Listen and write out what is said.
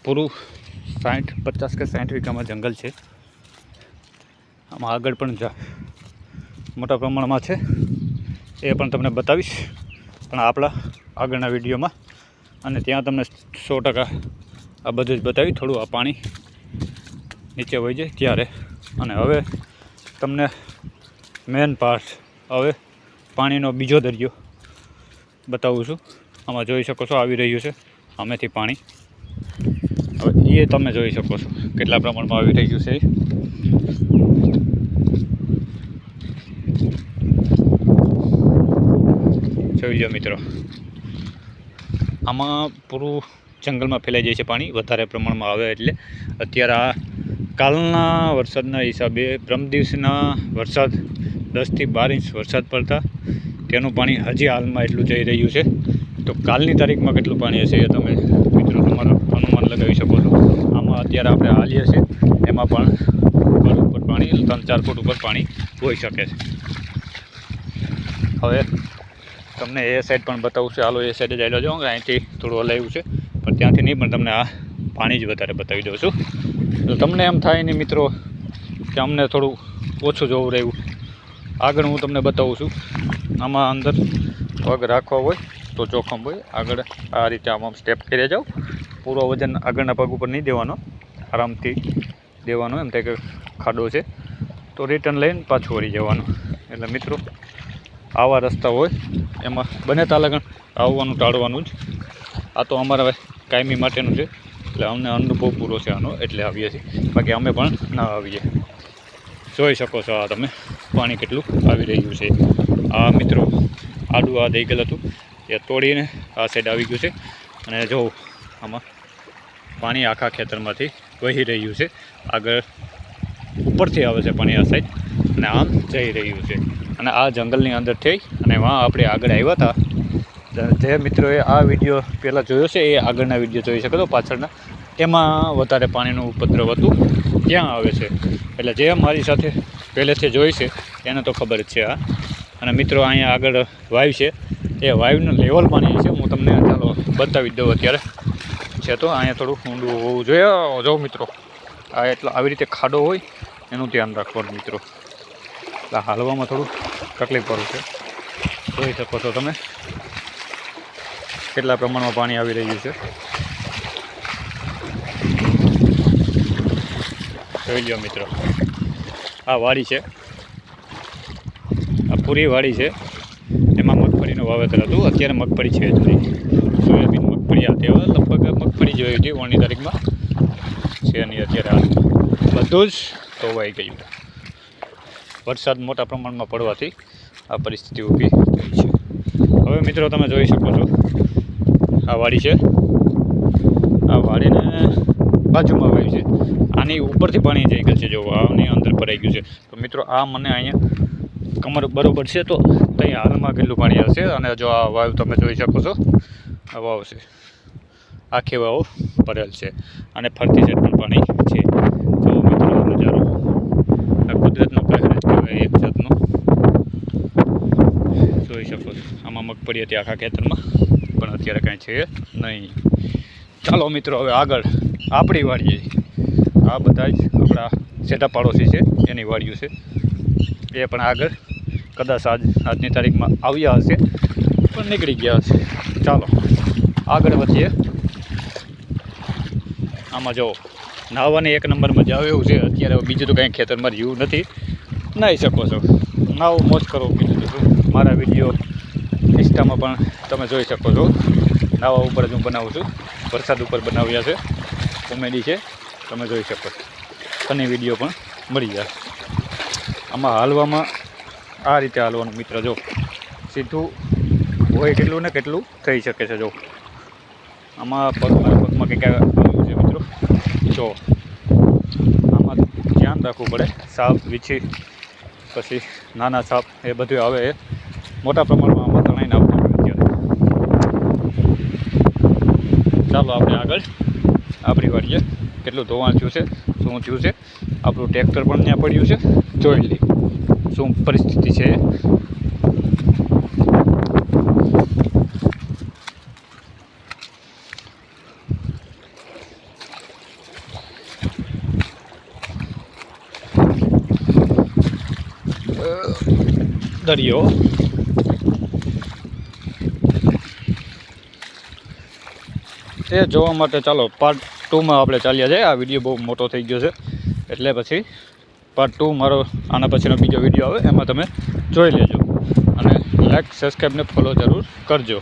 પૂરું 50 કે 60 વીઘામાં જંગલ છે. આમાં આગળ પણ મોટા પ્રમાણમાં છે, એ પણ તમને બતાવીશ પણ આપણા આગળના વિડીયોમાં. અને ત્યાં તમને 100% આ બધું જ બતાવી. થોડું આ પાણી નીચે વહી જાય ત્યારે. અને હવે તમને મેન પાર્ટ, હવે પાણીનો બીજો દરિયો બતાવું છું. આમાં જોઈ શકો છો આવી રહ્યું છે આમેથી પાણી. હવે એ તમે જોઈ શકો છો કેટલા પ્રમાણમાં આવી રહ્યું છે. જોઈ લો મિત્રો, આમાં પૂરું જંગલમાં ફેલાઈ જાય છે પાણી વધારે પ્રમાણમાં આવે એટલે. અત્યારે આ કાલના વરસાદના હિસાબે પ્રમ દિવસના વરસાદ 10 થી 12 ઇંચ વરસાદ પડતા તેનું પાણી હજી હાલમાં એટલું જઈ રહ્યું છે. તો કાલની તારીખમાં કેટલું પાણી હશે એ તમે મિત્રો તમારા અનુમાન લગાવી શકો છો. આમાં અત્યારે આપણે હાલીએ છીએ એમાં પણ ઉપર પાણી 3-4 ફૂટ ઉપર પાણી હોઈ શકે છે. હવે તમને એ સાઈડ પણ બતાવું છે. હાલો એ સાઈડ જ આવેલો જાઉં, અહીંથી થોડું હલાવ્યું છે પણ ત્યાંથી નહીં, પણ તમને આ પાણી જ વધારે બતાવી દઉં છું. તો તમને એમ થાય નહીં મિત્રો કે અમને થોડું ઓછું જોવું રહ્યું. આગળ હું તમને બતાવું છું. આમાં અંદર પગ રાખવા હોય તો જોખમ હોય. આગળ આ રીતે આમ સ્ટેપ કરી જાઓ. પૂરો વજન આગળના પગ ઉપર નહીં દેવાનો, આરામથી દેવાનો. એમ થાય કે ખાડો છે તો રિટર્ન લઈને પાછું વળી જવાનું. એટલે મિત્રો આવા રસ્તા હોય એમાં બને ત્યાં લગન આવવાનું ટાળવાનું જ. આ તો અમારા કાયમી માટેનું છે એટલે અમને અનુભવ પૂરો છે આનો એટલે આવીએ છીએ, બાકી અમે પણ ના આવીએ. જોઈ શકો છો આ તમે પાણી કેટલું આવી રહ્યું છે. આ મિત્રો આડું આ દઈ ગયેલું હતું એ તોડીને આ સાઈડ આવી ગયું છે. અને જો આમાં પાણી આખા ખેતરમાંથી વહી રહ્યું છે. આગળ ઉપરથી આવે છે પાણી આ સાઈડ અને આમ જઈ રહ્યું છે. અને આ જંગલની અંદર થઈ અને આપણે આગળ આવ્યા હતા. જે મિત્રોએ આ વિડીયો પહેલાં જોયો છે એ આગળના વિડીયો જોઈ શકો છો પાછળના, એમાં વધારે પાણીનું ઉપદ્રવ હતું ત્યાં આવે છે. એટલે જે મારી સાથે પહેલેથી જોઈ છે એને તો ખબર જ છે આ. અને મિત્રો અહીંયા આગળ વાવ છે, એ વાવનું લેવલ પાણી છે હું તમને ચાલો બતાવી દઉં. અત્યારે છે તો અહીંયા થોડું ઊંડું હોવું જોઈએ. જો મિત્રો આ એટલો આવી રીતે ખાડો હોય એનું ધ્યાન રાખવાનું મિત્રો. એટલે હાલવામાં થોડું તકલીફ પડે છે. જોઈ શકો છો તમે કેટલા પ્રમાણમાં પાણી આવી રહ્યું છે. જોઈ લો મિત્રો, આ વાડી છે, આ પૂરી વાડી છે. એમાં મગફળીનું વાવેતર હતું. અત્યારે મગફળી છે જ નહીં. સોયાબીન મગફળી આ તેવા લગભગ મગફળી જોઈ હતી 9ની તારીખમાં છે નહીં. અત્યારે હાલ બધું જ ધોવાઈ ગયું. વરસાદ મોટા પ્રમાણમાં પડવાથી આ પરિસ્થિતિ ઊભી થઈ છે. હવે મિત્રો તમે જોઈ શકો છો આ વાડી છે. આ વાડીને બાજુમાં વાવી છે. આની ઉપરથી પાણી જઈ ગયું છે. જો આની અંદર ભરાઈ ગયું છે. તો મિત્રો આ મને અહીંયા કમર બરોબર છે તો ત્યાં હાલમાં કેટલું પાણી હશે. અને જો આ વાવ તમે જોઈ શકો છો, આ વાવ છે, આખી વાવ ભરેલ છે અને ફરતી સાઈડ પણ પાણી છે. જો મિત્રો નજારો આ કુદરતનો કહેર જ કહેવાય એક જાતનો. જોઈ શકો છો આમાં મગફળી હતી આખા ખેતરમાં, પણ અત્યારે કાંઈ છે નહીં. ચાલો મિત્રો હવે આગળ આપણી વાડીએ. આ બધા જ આપણા સેટા પાડોશી છે એની વાડીઓ છે. એ પણ આગળ કદાચ આજની તારીખમાં આવ્યા હશે પણ નીકળી ગયા હશે. ચાલો આગળ વધીએ. આમાં જો નાહવાની એક નંબર મજા આવે એવું છે. અત્યારે બીજું તો કાંઈ ખેતરમાં રહ્યું નથી. નાહી શકો છો, નાહો મોજ કરો. બીજું તો મારા વિડીયો ઇન્સ્ટામાં પણ તમે જોઈ શકો છો. નાહવા ઉપર જ હું બનાવું છું. વરસાદ ઉપર બનાવ્યા છે, કોમેડી છે, તમે જોઈ શકો છો. ફની વિડીયો પણ મળી જાય. આમાં હાલવામાં આ રીતે હાલવાનું મિત્ર. જો સીધું હોય કેટલું ને કેટલું થઈ શકે છે. જો આમાં પગમાં કંઈક આવ્યું છે મિત્રો. જો આમાં ધ્યાન રાખવું પડે. સાપ વીછી પછી નાના સાપ એ બધું આવે એ મોટા પ્રમાણમાં આમાં તણાઈને આવતું હોય અત્યારે. ચાલો આપણે આગળ આપણી વાડીએ કેટલું ધોવાણ થયું છે, શું થયું છે. આપણું ટ્રેક્ટર પણ ત્યાં પડ્યું છે. જોઈ લઈએ શું પરિસ્થિતિ છે. દરિયો. તે જોવા માટે ચાલો પાર્ટ 2માં આપણે ચાલ્યા જાય. આ વિડીયો બહુ મોટો થઈ ગયો છે એટલે પછી પાર્ટ 2 મારો આના પછીનો બીજો વિડીયો આવે એમાં તમે જોઈ લેજો અને લાઈક સબસ્ક્રાઈબ ને ફોલો જરૂર કરજો.